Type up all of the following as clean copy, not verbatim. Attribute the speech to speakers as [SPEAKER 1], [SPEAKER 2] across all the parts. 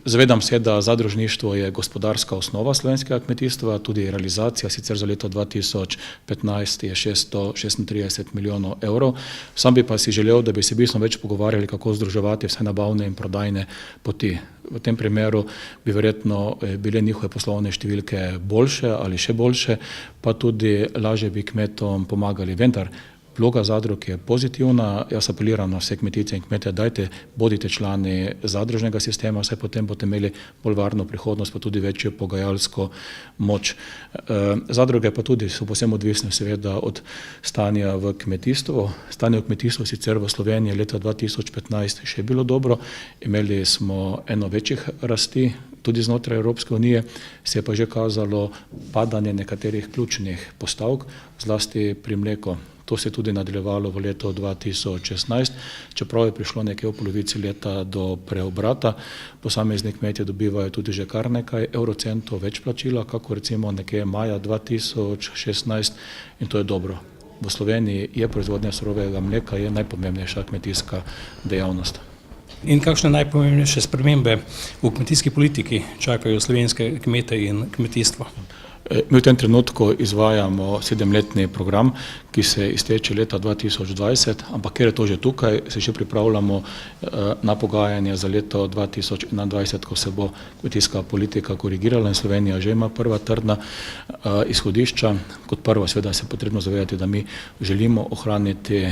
[SPEAKER 1] Zavedam se, da zadružništvo je gospodarska osnova slovenskega kmetijstva, tudi realizacija sicer za leto 2015 je 636 milijonov evrov. Sam bi pa si želel, da bi se bistveno več pogovarjali, kako združevati vse nabavne in prodajne poti. V tem primeru bi verjetno bile njihove poslovne številke boljše ali še boljše, pa tudi lažje bi kmetom pomagali. Vendar vloga zadrug je pozitivna, jaz apeliram na vse kmetice in kmete, bodite člani zadružnega sistema, saj potem boste imeli bolj varno prihodnost, pa tudi večjo pogajalsko moč. Zadruge pa tudi so povsem odvisne seveda od stanja v kmetijstvu. Stanje v kmetijstvu sicer v Sloveniji leta 2015 še bilo dobro, imeli smo eno večjih rasti, tudi znotraj Evropske unije, se je pa že kazalo padanje nekaterih ključnih postavk, zlasti pri mleku. To se je tudi nadaljevalo v letu 2016, čeprav je prišlo nekje v polovici leta do preobrata. Posamezni kmetje dobivajo tudi že kar nekaj evrocentov več plačila, kako recimo nekje maja 2016 in to je dobro. V Sloveniji je proizvodnja surovega mleka je najpomembnejša kmetijska dejavnost.
[SPEAKER 2] In kakšne najpomembnejše spremembe v kmetijski politiki čakajo slovenske kmete in kmetijstvo?
[SPEAKER 1] Mi v tem trenutku izvajamo 7-letni program, ki se izteče leta 2020, ampak ker je to že tukaj, se še pripravljamo na pogajanje za leto 2021, ko se bo kmetijska politika korigirala in Slovenija že ima prva trdna izhodišča. Kot prvo seveda se je potrebno zavedati, da mi želimo ohraniti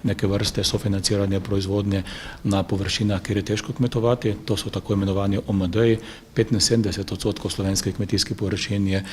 [SPEAKER 1] neke vrste sofinanciranje proizvodnje na površinah, kjer je težko kmetovati, to so tako imenovani OMD-ji, 75% slovenskih kmetijskih površin je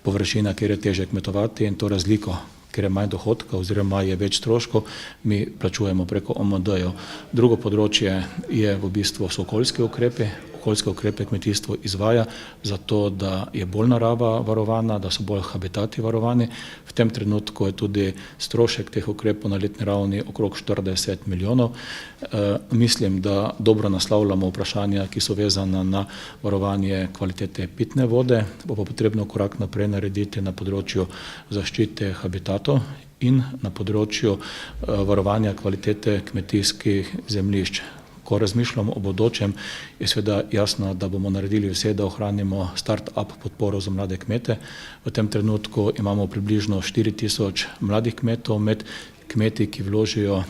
[SPEAKER 1] površina, kjer je teže kmetovati in to razliko, ker je manj dohodka oziroma je več stroškov, mi plačujemo preko OMD-jev. Drugo področje je v bistvu so okoljski ukrepi. Okoljske ukrepe kmetijstvo izvaja zato, da je bolj narava varovana, da so bolj habitati varovani. V tem trenutku je tudi strošek teh ukrepov na letni ravni okrog 40 milijonov. Mislim, da dobro naslavljamo vprašanja, ki so vezana na varovanje kvalitete pitne vode, bo pa potrebno korak naprej narediti na področju zaščite habitatov in na področju varovanja kvalitete kmetijskih zemljišč. Ko razmišljamo o bodočem, je seveda jasno, da bomo naredili vse, da ohranimo start-up podporo za mlade kmete. V tem trenutku imamo približno 4000 mladih kmetov med kmeti, ki vložijo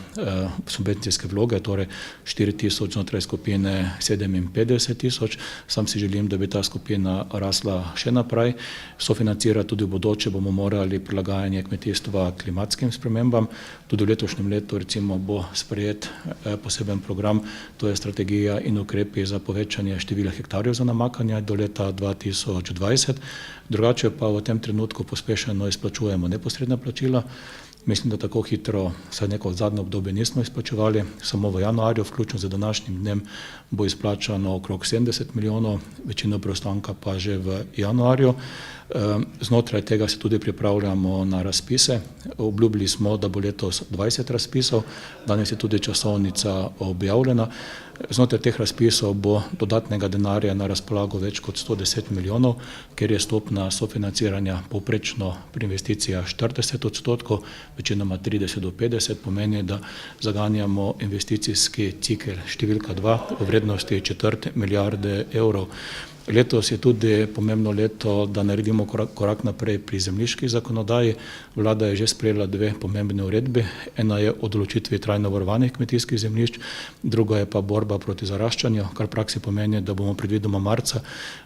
[SPEAKER 1] subvencijske vloge, torej 4000 znotraj skupine 57000. Sam si želim, da bi ta skupina rasla še naprej. Sofinancirati tudi v bodoče bomo morali prilagajanje kmetijstva klimatskim spremembam. Tudi v letošnjem letu recimo bo sprejet poseben program, to je strategija in ukrepi za povečanje števila hektarjev za namakanje do leta 2020. Drugače pa v tem trenutku pospešeno izplačujemo neposredna plačila. Mislim, da tako hitro, vsaj neko zadnje obdobje nismo izplačevali, samo v januarju, vključno z današnjim dnem, bo izplačano okrog 70 milijonov, večino preostanka pa že v januarju. Znotraj tega se tudi pripravljamo na razpise. Obljubili smo, da bo letos 20 razpisov, danes je tudi časovnica objavljena. Znotraj teh razpisov bo dodatnega denarja na razpolago več kot 110 milijonov, ker je stopnja sofinanciranja povprečno pri investicijah 40%, večinoma 30 do 50, pomeni, da zaganjamo investicijski cikel številka 2 v vrednosti 4 milijarde evrov. Letos je tudi pomembno leto, da naredimo korak naprej pri zemljiški zakonodaji. Vlada je že sprejela 2 pomembne uredbe. Ena je o določitvi trajno varovanih kmetijskih zemljišč, druga je pa borba proti zaraščanju, kar v praksi pomeni, da bomo predvidoma marca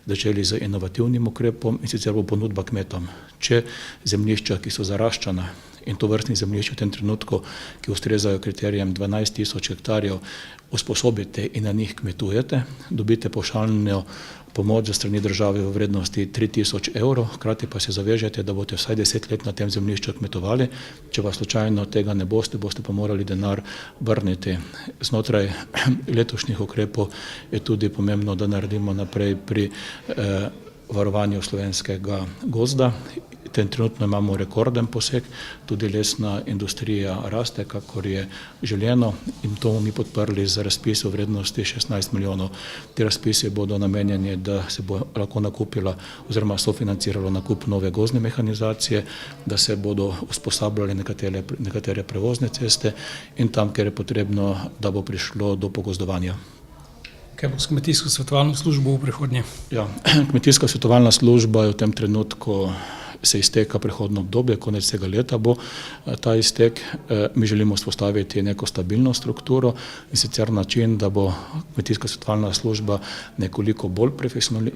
[SPEAKER 1] začeli z inovativnim ukrepom in sicer bo ponudba kmetom. Če zemljišča, ki so zaraščana in to vrstnih zemljišč v tem trenutku, ki ustrezajo kriterijem 12 000 hektarjev, usposobite in na njih kmetujete, dobite pavšalno pomoč za strani države v vrednosti 3000 evrov, hkrati pa se zavežete, da boste vsaj 10 let na tem zemljišču kmetovali. Če pa slučajno tega ne boste, boste pa morali denar vrniti. Znotraj letošnjih ukrepov je tudi pomembno, da naredimo naprej pri varovanju slovenskega gozda. Trenutno imamo rekorden poseg, tudi lesna industrija raste, kakor je želeno in to bomo mi podprli z razpisi v vrednosti 16 milijonov. Ti razpisi bodo namenjeni, da se bo lahko nakupila oziroma sofinanciralo nakup nove gozdne mehanizacije, da se bodo usposabljali nekatere prevozne ceste in tam, kjer je potrebno, da bo prišlo do pogozdovanja.
[SPEAKER 2] Kaj bo s kmetijsko svetovalno službo v prihodnje?
[SPEAKER 1] Ja, kmetijska svetovalna služba je v tem trenutku se izteka prehodno obdobje, konec tega leta bo ta iztek. Mi želimo vzpostaviti neko stabilno strukturo in sicer način, da bo kmetijska svetovalna služba nekoliko bolj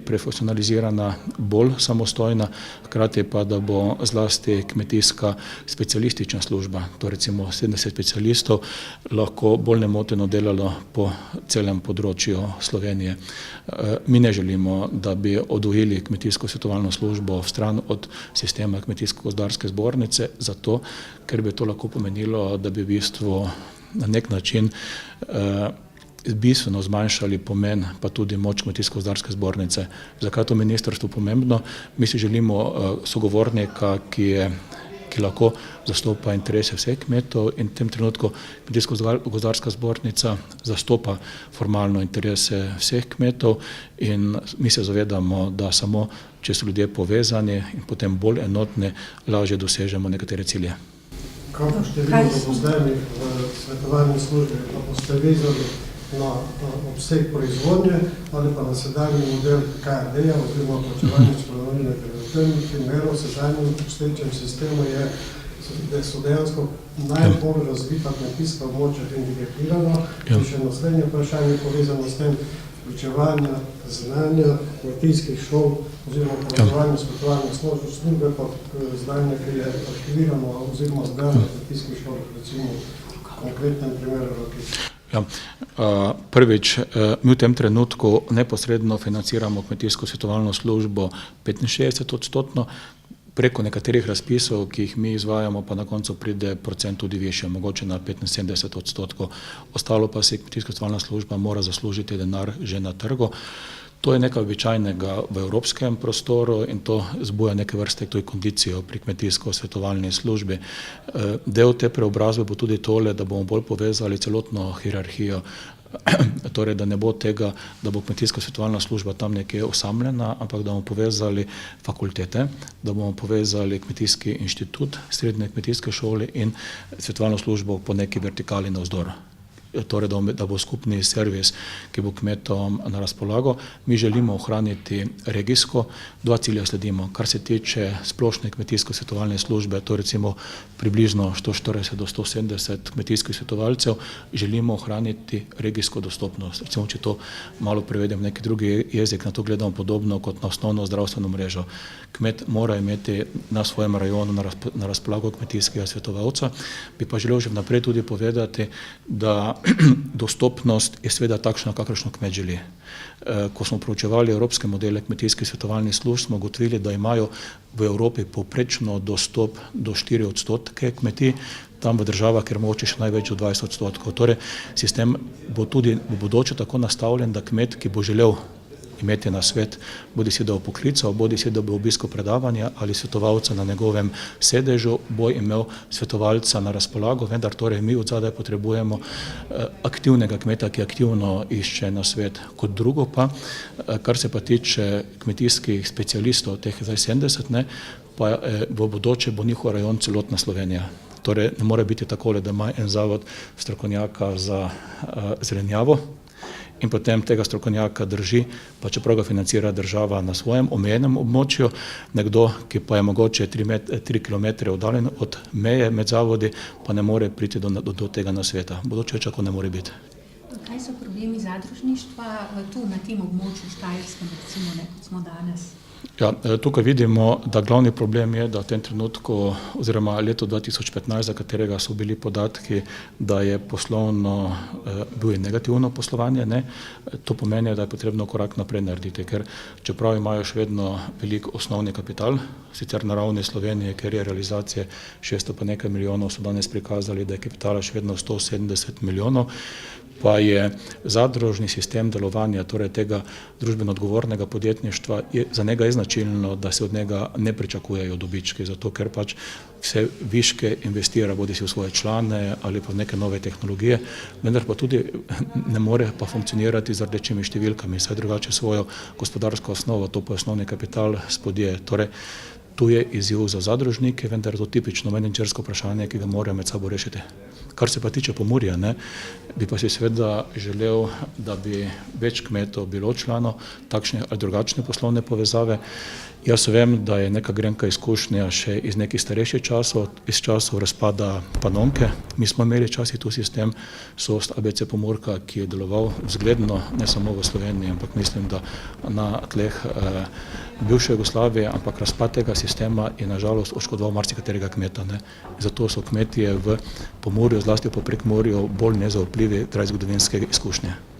[SPEAKER 1] profesionalizirana, bolj samostojna, hkrati pa, da bo zlasti kmetijska specialistična služba, to recimo 70 specialistov, lahko bolj nemoteno delalo po celem področju Slovenije. Mi ne želimo, da bi odvojili kmetijsko svetovalno službo v stran od sistema Kmetijsko-gozdarske zbornice, zato ker bi to lahko pomenilo, da bi v bistvu na nek način bistveno zmanjšali pomen pa tudi moč Kmetijsko-gozdarske zbornice. Zakaj je to ministrstvo pomembno? Mi si želimo sogovornika, ki lahko zastopa interese vseh kmetov in v tem trenutku Kmetijsko-gozdarska zbornica zastopa formalno interese vseh kmetov in mi se zavedamo, da samo če so ljudje povezani in potem bolj enotni, lažje dosežemo nekatere cilje.
[SPEAKER 3] Kako število zaposlenih v svetovalni službi pa boste vezali na obseg proizvodnje ali pa na sedanji model KRD-ja oziroma plačevanja spremenjene v tem primeru sedanjem obstoječem sistemu so dejansko najbolj razvita kmetijska območja integrirana. In še naslednje vprašanje povezano s tem vključevanja znanja kmetijskih šol oziroma povezovanja svetovalne službe pa znanje, ki je aktivirano oziroma zbrano kmetijskih šol, recimo v konkretnem primeru Rokič.
[SPEAKER 1] Ja, prvič, mi v tem trenutku neposredno financiramo kmetijsko svetovalno službo 65%, preko nekaterih razpisov, ki jih mi izvajamo, pa na koncu pride procent tudi više, mogoče na 75%. Ostalo pa si kmetijska svetovalna služba mora zaslužiti denar že na trgu. To je nekaj običajnega v evropskem prostoru in to zbuja neke vrste tudi kondicijo pri kmetijsko-svetovalni službi. Del te preobrazbe bo tudi tole, da bomo bolj povezali celotno hierarhijo, torej da ne bo tega, da bo kmetijska svetovalna služba tam nekje osamljena, ampak da bomo povezali fakultete, da bomo povezali kmetijski inštitut, srednje kmetijske šole in svetovalno službo po neki vertikali navzdol. Torej, da bo skupni servis, ki bo kmetom na razpolago. Mi želimo ohraniti regijsko, dva cilja sledimo. Kar se tiče splošne kmetijsko-svetovalne službe, to recimo približno 140 do 170 kmetijskih svetovalcev, želimo ohraniti regijsko dostopnost. Recimo, če to malo prevedem v neki drugi jezik, na to gledamo podobno kot na osnovno zdravstveno mrežo. Kmet mora imeti na svojem rajonu na razpolago kmetijskega svetovalca, bi pa želel že naprej tudi povedati, da dostopnost je seveda takšna, kakršno kmet želi. Ko smo proučevali evropske modele kmetijskih svetovalnih služb, smo ugotovili, da imajo v Evropi povprečno dostop do 4% kmetij, tam v državah, ker mogoče še največ od 20%. Torej, sistem bo tudi v bodoče tako nastavljen, da kmet, ki bo želel imeti na svet, bodi si da bo poklical, bodi si da bo obiskal predavanja ali svetovalca na njegovem sedežu, bo imel svetovalca na razpolago, vendar torej mi od zadaj potrebujemo aktivnega kmeta, ki aktivno išče na svet. Kot drugo pa, kar se pa tiče kmetijskih specialistov, teh zdaj 70, pa v bodoče bo njihov rajon celotna Slovenija. Torej ne more biti takole, da ima en zavod strokovnjaka za zelenjavo, in potem tega strokovnjaka drži, pa čeprav ga financira država na svojem omejenem območju, nekdo, ki pa je mogoče 3 km oddaljen od meje med zavodi, pa ne more priti do tega nasveta. Bodoče več tako ne more biti.
[SPEAKER 4] Kaj so problemi zadružništva tu na tem območju Štajerskem, recimo, ne, kot smo danes?
[SPEAKER 1] Ja, tukaj vidimo, da glavni problem je, da v tem trenutku oziroma leto 2015, za katerega so bili podatki, da je poslovno bilo negativno poslovanje, ne? To pomeni, da je potrebno korak naprej narediti, ker čeprav imajo še vedno velik osnovni kapital, sicer na ravni Slovenije, ker je realizacije 600 pa nekaj milijonov, so danes prikazali, da je kapitala še vedno 170 milijonov, pa je zadružni sistem delovanja, torej tega družbeno odgovornega podjetništva, za njega je značilno, da se od njega ne pričakujejo dobički, zato ker pač vse viške investira, bodi si v svoje člane ali pa v neke nove tehnologije, vendar pa tudi ne more pa funkcionirati z rdečimi številkami, saj drugače svojo gospodarsko osnovo, to pa osnovni kapital spodje. Torej, tu je izziv za zadružnike, vendar je to tipično menedžersko vprašanje, ki ga morajo med sabo rešiti. Kar se pa tiče Pomurja, ne, bi pa si seveda želel, da bi več kmetov bilo članov takšne ali drugačne poslovne povezave. Jaz vem, da je neka grenka izkušnja še iz nekih starejših časov, iz časov razpada Panonke. Mi smo imeli včasih tu sistem SOST ABC Pomurka, ki je deloval zgledno, ne samo v Sloveniji, ampak mislim, da na tleh bivše Jugoslavije, ampak razpad tega sistema je nažalost oškodoval marsikaterega kmeta. Ne. Zato so kmetije v Pomurju, zlasti po Prekmurju, bolj nezaupljivi zaradi zgodovinske izkušnje.